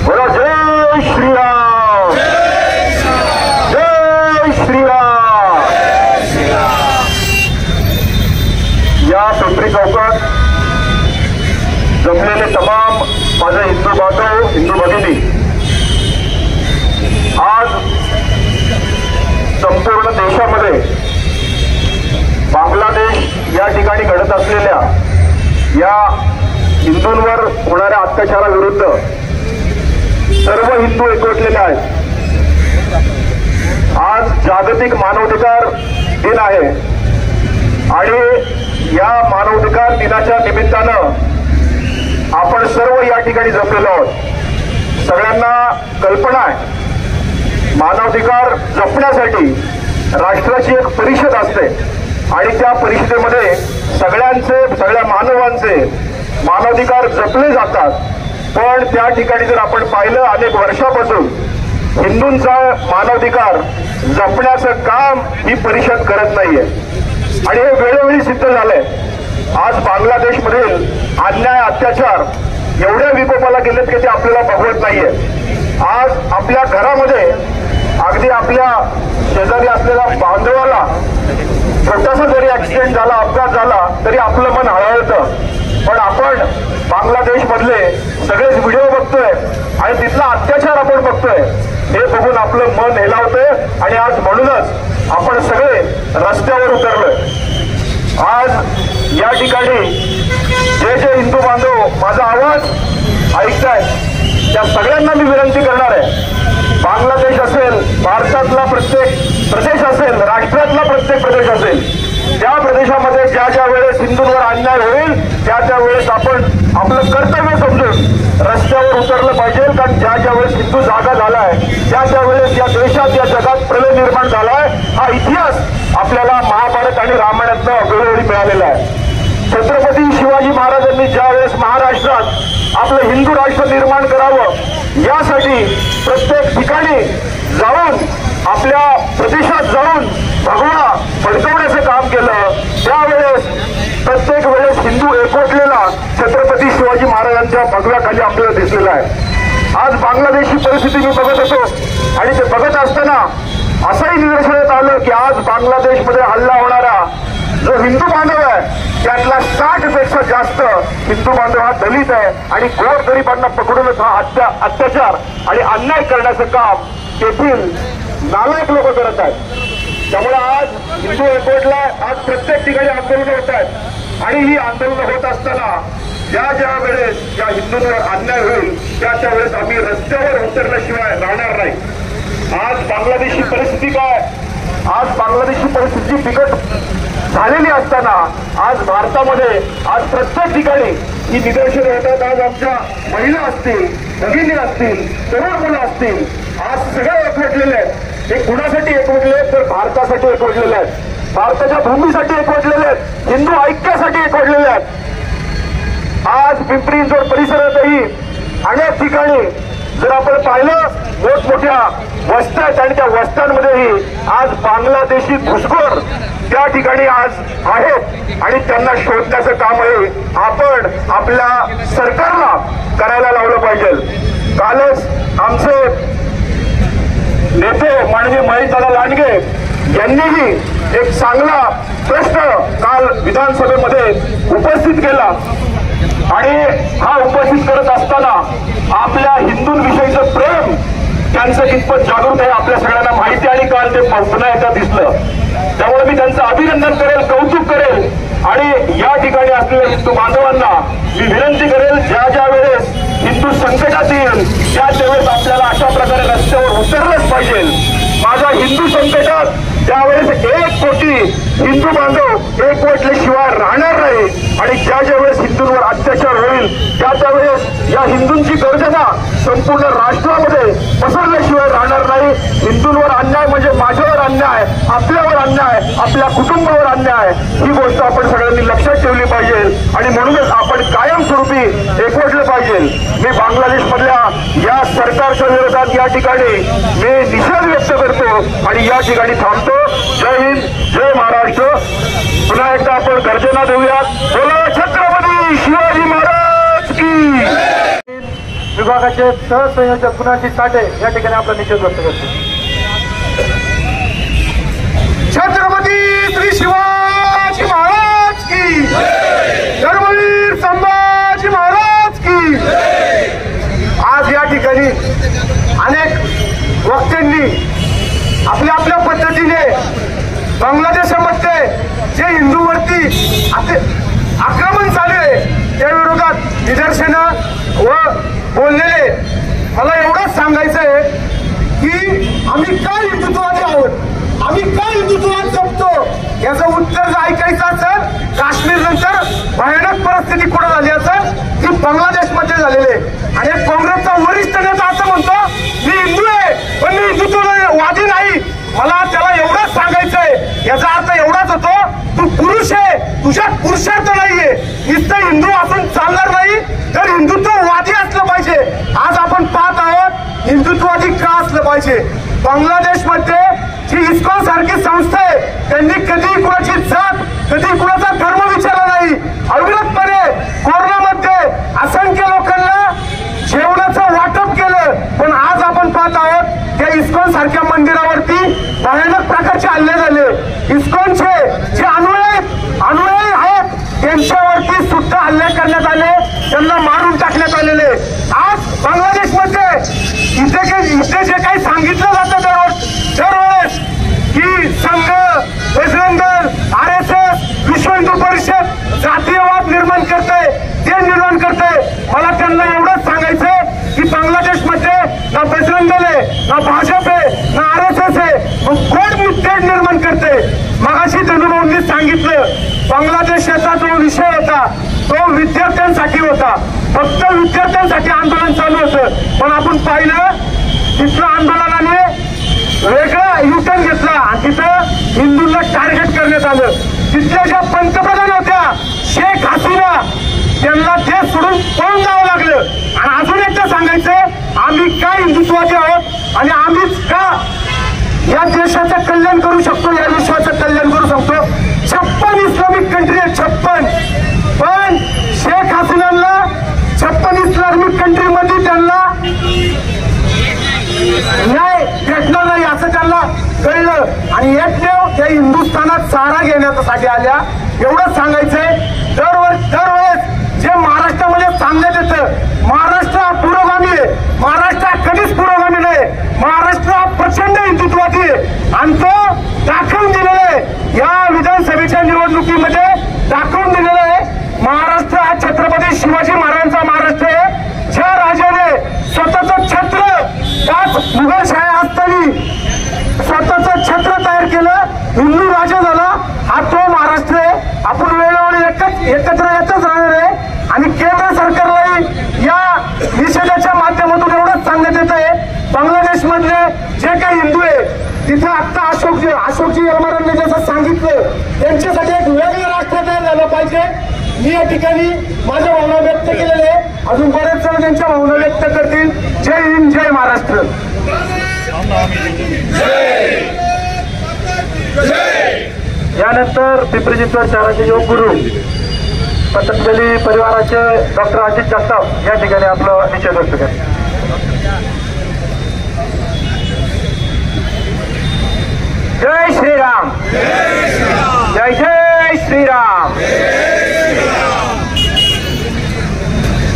Speaker 2: बोला जय श्रीराम, जय श्रीराम. या पिंपरी चौकात जमलेले तमाम माझे हिंदू बांधव, हिंदू भगिनी, आज संपूर्ण देशामध्ये बांगलादेश या ठिकाणी घडत असलेल्या या हिंदूंवर होणाऱ्या अत्याचाराविरुद्ध सर्व हिंदू एकवटलेले आहेत. आज जागतिक मानवाधिकार दिन आहे आणि या मानवाधिकार दिनाच्या निमित्तानं आपण सर्व या ठिकाणी जमलेलो आहोत. सगळ्यांना कल्पना आहे मानवाधिकार जपण्यासाठी राष्ट्राची एक परिषद असते आणि त्या परिषदेमध्ये सगळ्या मानवांचे मानवाधिकार जपले जातात. पण त्या ठिकाणी जर आपण पाहिलं अनेक वर्षापासून हिंदूंचा मानवाधिकार जपण्याचं काम ही परिषद करत नाहीये आणि हे वेळोवेळी सिद्ध झालंय. आज बांगलादेशमधील अन्याय, अत्याचार एवढ्या विकोपाला गेलेत की ते आपल्याला बघवत नाहीये. आज आपल्या घरामध्ये अगदी आपल्या शेजारी असलेल्या बांधवाला छोटासा जरी ऍक्सिडेंट झाला, अपघात झाला तरी आपलं मन हळहळतं. पण आपण बांगलादेश मधले सगळेच व्हिडिओ बघतोय आणि तिथला अत्याचार आपण बघतोय. हे बघून आपलं मन हेलावतंय आणि आज म्हणूनच आपण सगळे रस्त्यावर उतरलोय. आज या ठिकाणी जे जे हिंदू बांधव माझा आवाज ऐकताय त्या सगळ्यांना मी विनंती करणार आहे, बांगलादेश असेल, भारतातला प्रत्येक प्रदेश असेल, राष्ट्रातला प्रत्येक प्रदेश असेल, त्या प्रदेशामध्ये ज्या ज्या वेळेस हिंदूंवर अन्याय होईल त्या वेळेस आपण आपलं कर्तव्य समजून रस्त्यावर उतरलं पाहिजे. कारण ज्या वेळेस हिंदू जागा झालाय त्या वेळेस या देशात, या जगात प्रलय निर्माण झालाय. हा इतिहास आपल्याला महाभारत आणि रामायणातनं वेळोवेळी मिळालेला आहे. छत्रपती शिवाजी महाराजांनी ज्या वेळेस महाराष्ट्रात आपलं हिंदू राष्ट्र निर्माण करावं यासाठी प्रत्येक ठिकाणी जाऊन, आपल्या प्रदेशात जाऊन भगवा फडकवण्याचं काम केलं, त्यावेळेस प्रत्येक वेळेस हिंदू एकवटलेला छत्रपती शिवाजी महाराजांच्या भगव्याखाली आपल्याला दिसलेला आहे. आज बांगलादेशची परिस्थिती मी बघत होतो आणि ते बघत असताना असंही निदर्शनात आलं की आज बांगलादेशमध्ये हल्ला होणारा जो हिंदू बांधव आहे
Speaker 1: त्यातला 60% जास्त हिंदू बांधव हा दलित आहे आणि गोरगरिबांना पकडूनच हा अत्याचार आणि अन्याय करण्याचं काम तेथील नालायक लोक करत आहेत. त्यामुळे आज हिंदू एकवटला, आज प्रत्येक ठिकाणी आंदोलन होत आहेत आणि ही आंदोलन होत असताना ज्या वेळेस या हिंदूंवर अन्याय होईल त्या वेळेस आम्ही रस्त्यावर उतरल्याशिवाय राहणार नाही. आज बांगलादेशी परिस्थिती काय, आज बांगलादेशी परिस्थिती बिकट झालेली असताना आज भारतामध्ये आज प्रत्येक ठिकाणी ही निदर्शनं होतात. आज आमच्या महिला असतील, भगिनी असतील, तरुण मुलं असतील, आज सगळे एकवटलेले आहेत. हे कुणासाठी एकवटले आहेत तर भारतासाठी एकवटलेले आहेत, भारताच्या भूमीसाठी एकवटलेले आहेत, हिंदू ऐक्यासाठी एकवटलेले आहेत. आज पिंपरी चिंचवड परिसरातही अनेक ठिकाणी जर आपण पाहिलं मोठमोठ्या वस्त्या आहेत आणि त्या वस्त्यांमध्येही आज बांगलादेशी घुसखोर त्या ठिकाणी आज आहेत आणि त्यांना शोधण्याचं कामही आपण आपल्या सरकारला करायला लावलं पाहिजे. कालच आमचे नेते माननीय महेशदादा लांडगे यांनीही एक चांगला प्रश्न काल विधानसभेमध्ये उपस्थित केला आणि हा उपस्थित करत असताना आपल्या हिंदूंविषयीचं प्रेम त्यांचं कितपत जागृत आहे आपल्या सगळ्यांना माहिती आणि काल ते पुन्हा एकदा दिसलं. त्यामुळे मी त्यांचं अभिनंदन करेल, कौतुक करेल आणि या ठिकाणी असलेल्या हिंदू बांधवांना मी विनंती करेल ज्या वेळेस हिंदू संकटात येईल त्या वेळेस आपल्याला अशा प्रकारे रस्त्यावर उतरलंच पाहिजे. माझ्या हिंदू संकटात त्यावेळेस 1 कोटी हिंदू बांधव एकवटल्याशिवाय राहणार नाही आणि ज्या वेळेस हिंदूंवर अत्याचार होईल त्या वेळेस या हिंदूंची गर्जना संपूर्ण राष्ट्रामध्ये पसरल्याशिवाय राहणार नाही. हिंदूंवर अन्याय म्हणजे माझ्यावर अन्याय, आपल्यावर अन्याय, आपल्या कुटुंबावर अन्याय, ही गोष्ट आपण सगळ्यांनी लक्षात ठेवली पाहिजे आणि म्हणूनच आपण कायमस्वरूपी एकवटलं पाहिजे. मी बांगलादेशमधल्या या सरकारच्या विरोधात या ठिकाणी मी निषेध व्यक्त करतो आणि या ठिकाणी थांबतो. जय हिंद, जय महाराष्ट्र. पुन्हा एकदा आपण गर्जना देऊयात. बोला छत्रपती शिवाजी महाराज की.
Speaker 2: विभागाचे सहसंयोजक पुनाजी साठे या ठिकाणी आपला निषेध व्यक्त करतो.
Speaker 1: छत्रपती श्री शिवाजी महाराज की, धर्मवीर संभाजी महाराज की. आज या ठिकाणी अनेक वक्त्यांनी आपल्या आपल्या पद्धतीने बांगलादेशामध्ये जे हिंदूवरती आक्रमण चालू आहे त्या विरोधात निदर्शनं व बोललेले. मला एवढंच सांगायचं आहे की आम्ही काय हिंदुत्वादी आहोत, आम्ही काय हिंदुत्वात जपतो याचं उत्तर जर ऐकायचं असेल काश्मीर नंतर भयानक परिस्थिती कुठं झाली असेल ती बांगलादेशमध्ये झालेली आहे. आणि काँग्रेसचा वरिष्ठ नेता असं म्हणतो मी हिंदू आहे पण मी हिंदुत्ववादी नाही. मला त्याला एवढंच सांगायचंय, याचा अर्थ एवढाच होतो तू पुरुष आहे, तुझ्यात पुरुषार्थ नाहीये. नुसतं हिंदू असून चालणार नाही तर हिंदुत्ववादी असलं पाहिजे. आज आपण पाहत आहोत हिंदुत्ववादी का असलं पाहिजे. बांगलादेशमध्ये जी इस्कॉन सारखी संस्था आहे त्यांनी कधी कुणाची जात, कधी कुणाचा धर्म विचारला नाही. अविरतपणे कोरोनामध्ये असंख्य लोकांना जेवणाचं वाटप केलं. पण आज आपण पाहत आहोत त्या इस्कॉन सारख्या मंदिरावरती भयानक प्रकारचे हल्ले झाले. इस्कॉनचे जे अनुयायी आहेत त्यांच्यावरती सुद्धा हल्ले करण्यात आले, त्यांना मारून टाकण्यात आलेले. आज बांगलादेशमध्ये इथे जे काही सांगितलं जातं दरवेळेस की संघ, बजरंग दल, RSS, विश्व हिंदू परिषद जातीयवाद निर्माण करतंय, ते निर्माण करतंय. मला त्यांना एवढंच सांगायचंय की बांगलादेशमध्ये ना बजरंग दल आहे, ना भाजप आहे, ना RSS आहे, मग कोण तेढ निर्माण करते. मगाशी धनुभाऊंनी सांगितलं बांगलादेशाचा जो विषय होता तो विद्यार्थ्यांसाठी होता, फक्त विद्यार्थ्यांसाठी आंदोलन चालू होतं. पण आपण पाहिलं तिथलं आंदोलनाने वेगळा युटर्न घेतला आणि तिथं हिंदूंना टार्गेट करण्यात आलं. तिथल्या ज्या पंतप्रधान होत्या शेख हसीना त्यांना देश सोडून पळून जावं लागलं. आणि अजून एकदा सांगायचं आम्ही काय हिंदुत्वादी आहोत आणि आम्हीच का या देशाचं कल्याण करू शकतो, या विश्वाचं कल्याण करू शकतो. 56 इस्लामिक कंट्री आहेत, 56. पण शेख हसीनाला 56 इस्लामिक कंट्रीमध्ये त्यांना न्याय भेटणार नाही असं त्यांना कळलं आणि एकमेव त्या हिंदुस्थानात सहारा घेण्यासाठी आल्या. एवढंच सांगायचंय
Speaker 2: दरवेळेस जे महाराष्ट्रामध्ये सांगण्यात येतं महाराष्ट्र हा पुरोगामी आहे, महाराष्ट्र हा कधीच पुरोगामी नाही, महाराष्ट्र हा प्रचंड हिंदुत्वादी आहे आणि तो दाखवून दिलेला आहे या विधानसभेच्या निवडणुकीमध्ये दाखवून दिलेला आहे. महाराष्ट्र हा छत्रपती शिवाजी महाराजांचा महाराष्ट्र आहे. ज्या राजाने स्वतःचं छत्र त्याच मुघलशाही असताना स्वतःचं छत्र तयार केलं, हिंदू राजा झाला, हा तो महाराष्ट्र आहे. आपण वेळोवेळी एकत्र येतच राहणार आहे आणि केंद्र सरकारलाही या निषेधाच्या माध्यमातून एवढंच सांगण्यात येत आहे बांगलादेश मधले जे काही हिंदू आहे तिथे आता अशोकजी यलमारांनी जसं सांगितलं त्यांच्यासाठी एक वेगळं राष्ट्र तयार झालं पाहिजे. मी या ठिकाणी माझ्या भावना व्यक्त केलेल्या आहे. अजून बरेच जण त्यांच्या भावना व्यक्त करतील. जय हिंद, जय महाराष्ट्र. यानंतर पिंपरी चिंचवड शहराचे योग गुरु पतंजली परिवाराचे डॉक्टर अजित जगताप या ठिकाणी आपलं निषेध व्यक्त करतात. जय श्रीराम, जय जय श्रीराम.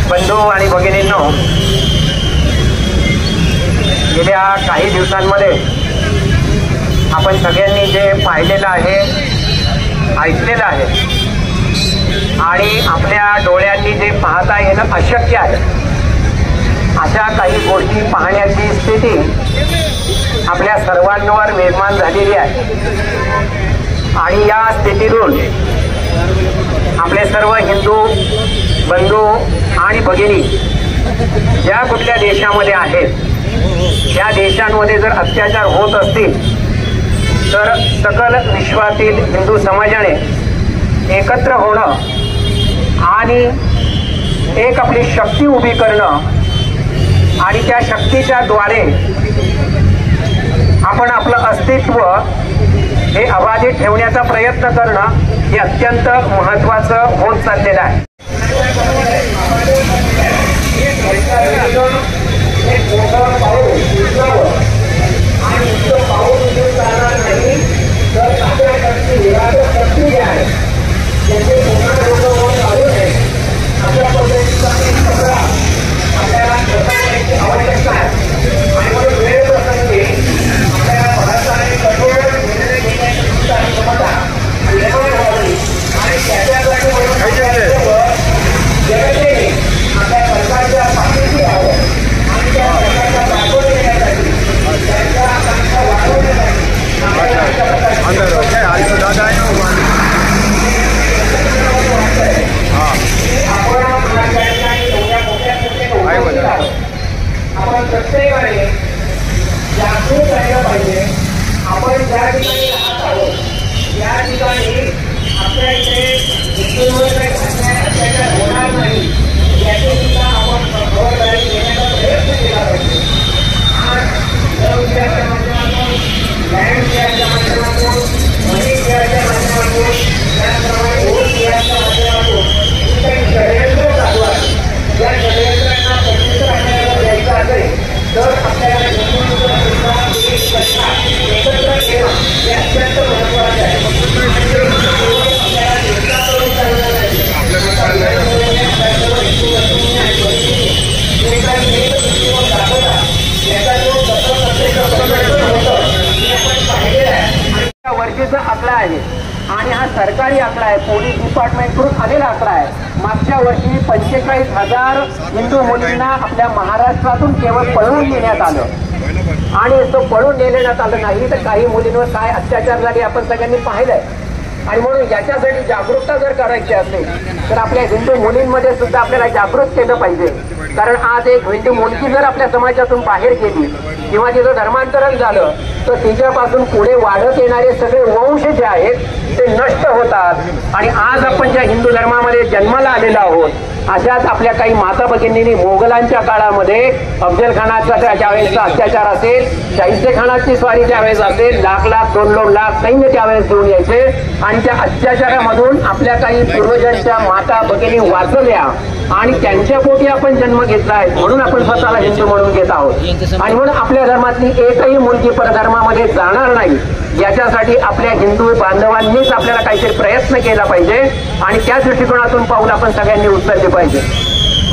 Speaker 2: बंधू आणि भगिनींनो, गेल्या काही दिवसांमध्ये आपण सगळ्यांनी जे पाहिलेलं आहे, ऐकलेलं आहे आणि आपल्या डोळ्यांनी जे पाहता येणं अशक्य आहे अशा काही गोष्टी पाहण्याची स्थिती आपल्या सर्वांवर निर्माण झालेली आहे. आणि या स्थितीतून आपले सर्व हिंदू बंधू आणि भगिनी ज्या कुठल्या देशामध्ये आहेत त्या देशांमध्ये जर अत्याचार होत असतील तर सकल विश्वातील हिंदू समाजाने एकत्र होणं आणि एक आपली शक्ती उभी करणं आणि त्या शक्तीच्या द्वारे आपण आपलं अस्तित्व हे अबाधित ठेवण्याचा प्रयत्न करणं हे अत्यंत महत्त्वाचं होत चाललेलं आहे. आपण प्रत्येकाने जागरूक राहिलं पाहिजे. आपण ज्या ठिकाणी राहत आहोत त्या ठिकाणी आपल्या इथे हिंदूंवर काही अत्याचार होणार नाही याची सुद्धा आपण खबरदारी घेण्याचा प्रयत्न केला पाहिजे. आज विषयाच्या माध्यमातून, लँड शेअरच्या माध्यमातून, मनी शेअरच्या माध्यमातून, त्याचप्रमाणे वोट शेअरच्या माध्यमातून ही काही षडयंत्र चालू आहे. या षडयंत्रांना प्रत्यक्ष आपल्याला द्यायचं असेल तर आपल्याला हिंदूंचा सुद्धा एक कथा एकत्र ठेवणं हे अत्यंत महत्त्वाचे आहे. आपल्याला एकता करून चालणार नाही. वर्षीचा आकडा आहे आणि हा सरकारी आकडा आहे, पोलीस डिपार्टमेंटकडून आलेला आकडा आहे. मागच्या वर्षी 45,000 हिंदू मुलींना आपल्या महाराष्ट्रातून केवळ पळवून नेण्यात आलं आणि तो पळून नेण्यात आलं नाही तर काही मुलींवर काय अत्याचार झाले आपण सगळ्यांनी पाहिलंय. आणि म्हणून याच्यासाठी जागरूकता जर करायची असेल तर आपल्या हिंदू मुलींमध्ये सुद्धा आपल्याला जागृत केलं पाहिजे. कारण आज एक हिंदू मुलगी जर आपल्या समाजातून बाहेर गेली किंवा तिचं धर्मांतरण झालं तर तिच्यापासून पुढे वाढत येणारे सगळे वंश जे आहेत ते नष्ट होतात. आणि आज आपण ज्या हिंदू धर्मामध्ये जन्माला आलेलो आहोत अशाच आपल्या काही माता भगिनींनी मोगलांच्या काळामध्ये अफजल खानाचा ज्यावेळेसचा अत्याचार असेल, शाहिस्ते खानाची स्वारी ज्यावेळेस असेल, लाख 2 लाख सैन्य त्यावेळेस घेऊन यायचे आणि त्या अत्याचारामधून आपल्या काही पूर्वजांच्या माता भगिनी वाचवल्या आणि त्यांच्या पोटी आपण जन्म घेतला आहे म्हणून आपण स्वतःला हिंदू म्हणून घेत आहोत. आणि म्हणून आपल्या धर्मातली एकही मुलगी परधर्मामध्ये जाणार नाही
Speaker 5: याच्यासाठी आपल्या हिंदू बांधवांनीच आपल्याला काहीतरी प्रयत्न केला पाहिजे आणि त्या दृष्टिकोनातून पाऊल आपण सगळ्यांनी उचलले पाहिजे.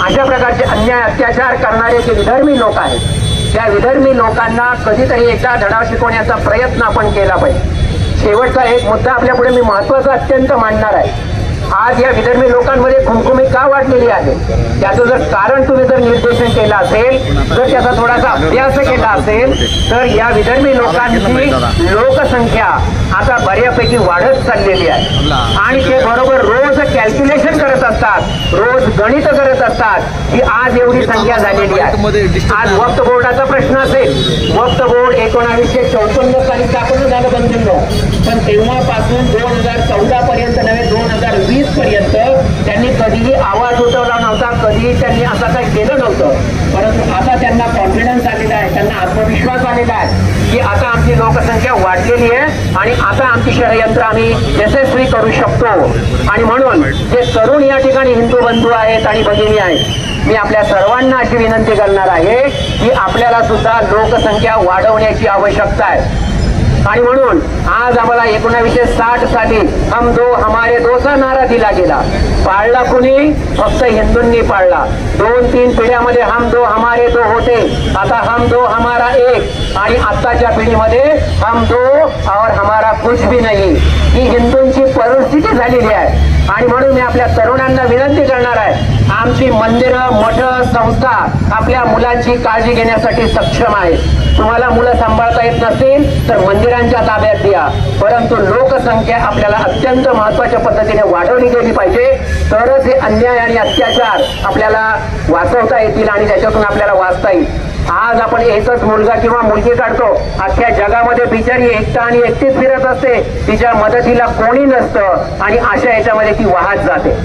Speaker 5: अशा प्रकारचे अन्याय अत्याचार करणारे जे विधर्मी लोक आहेत त्या विधर्मी लोकांना कधीतरी एकदा धडा शिकवण्याचा प्रयत्न आपण केला पाहिजे. शेवटचा एक मुद्दा आपल्या पुढे मी महत्वाचा अत्यंत मांडणार आहे. आज या विधर्मी लोकांमध्ये खुमखुमी का वाढलेली आहे त्याचं जर कारण तुम्ही जर निर्देशन केलं असेल, जर त्याचा थोडासा अभ्यास केला असेल तर या विधर्मी लोकांची लोकसंख्या आता बऱ्यापैकी वाढत चाललेली आहे आणि ते बरोबर रोज कॅल्क्युलेशन करत असतात, रोज गणित करत असतात की आज एवढी संख्या झालेली आहे. आज वक्फ बोर्डाचा प्रश्न असेल, वक्फ बोर्ड 1954 साली स्थापन झालं बंधूंनो, पण तेव्हापासून 2014 पर्यंत नव्हे 2020 पर्यंत त्यांनी कधीही आवाज उठवला नव्हता, कधीही त्यांनी असं काही केलं नव्हतं. परंतु आता त्यांना कॉन्फिडन्स आलेला आहे, त्यांना आत्मविश्वास आलेला आहे की आता आमची लोकसंख्या वाढलेली आहे आणि आता आमची षडयंत्र आम्ही यशस्वी करू शकतो. आणि म्हणून जे तरुण या ठिकाणी हिंदू बंधू आहेत आणि भगिनी आहेत, मी आपल्या सर्वांना अशी विनंती करणार आहे की आपल्याला सुद्धा लोकसंख्या वाढवण्याची आवश्यकता आहे. आणि म्हणून आज आम्हाला 1960 साली हम दो हमारे दोचा नारा दिला गेला. पाळला कुणी? फक्त हिंदूंनी पाळला. 2-3 पिढ्यामध्ये हम दो हमारे दो होते, आता हम दो हमारा एक आणि आत्ताच्या पिढीमध्ये हम दो और हमारा कुछ भी नहीं. ही हिंदूंची परिस्थिती झालेली आहे. आणि म्हणून मी आपल्या तरुणांना विनंती करणार आहे, आमची मंदिरं, मठ, संस्था आपल्या मुलांची काळजी घेण्यासाठी सक्षम आहे. तुम्हाला मुलं सांभाळता येत नसतील तर मंदिरांच्या ताब्यात द्या, परंतु लोकसंख्या आपल्याला अत्यंत महत्वाच्या पद्धतीने वाढवली गेली पाहिजे, तरच हे अन्याय आणि अत्याचार आपल्याला वाचवता येतील आणि त्याच्यातून आपल्याला वाचता येईल. आज आपण एकच मुलगा किंवा मुलगी काढतो, अख्ख्या जगामध्ये बिचारी एकटा आणि एकटीच फिरत असते, तिच्या मदतीला कोणी नसतं आणि अशा याच्यामध्ये ती वाहत जाते.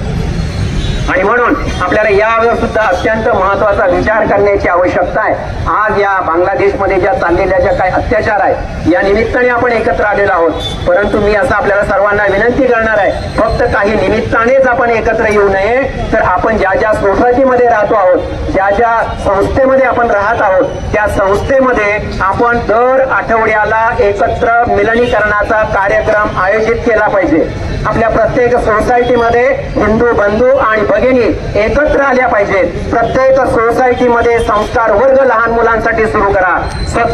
Speaker 5: आणि म्हणून आपल्याला यावर सुद्धा अत्यंत महत्वाचा विचार करण्याची आवश्यकता आहे. आज या बांगलादेशमध्ये ज्या चाललेल्या ज्या काही अत्याचार आहे या निमित्ताने आपण एकत्र आलेलो आहोत, परंतु मी असं आपल्याला सर्वांना विनंती करणार आहे, फक्त काही निमित्तानेच आपण एकत्र येऊ नये, तर आपण ज्या ज्या सोसायटीमध्ये राहतो आहोत, ज्या ज्या संस्थेमध्ये आपण राहत आहोत त्या संस्थेमध्ये आपण दर आठवड्याला एकत्र मिलनीकरणाचा कार्यक्रम आयोजित केला पाहिजे. आपल्या प्रत्येक सोसायटीमध्ये हिंदू बंधू आणि भगिनी एकत्र आल्या पाहिजेत. प्रत्येक सोसायटीमध्ये संस्कार वर्ग लहान मुलांसाठी सुरू करा.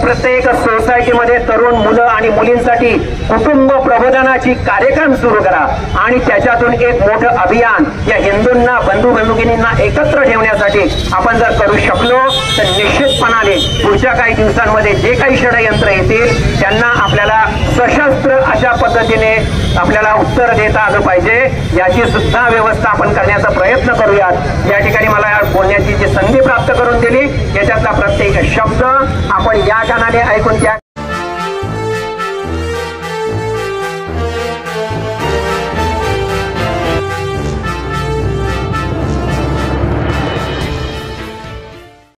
Speaker 5: प्रत्येक सोसायटीमध्ये तरुण मुलं आणि मुलींसाठी कुटुंब प्रबोधनाची कार्यक्रम सुरू करा आणि त्याच्यातून एक मोठं अभियान या हिंदूंना, बंधू बंधुगिनींना एकत्र ठेवण्यासाठी आपण जर करू शकलो तर निश्चितपणाने पुढच्या काही दिवसांमध्ये जे काही षडयंत्र येतील त्यांना आपल्याला सशस्त्र अशा पद्धतीने आपल्याला उत्तर देता आलं पाहिजे. याची सुद्धा व्यवस्था आपण करण्याचा प्रयत्न करूयात. या ठिकाणी मला बोलण्याची जी संधी प्राप्त करून दिली याच्यातला प्रत्येक शब्द आपण या कानाने ऐकून त्या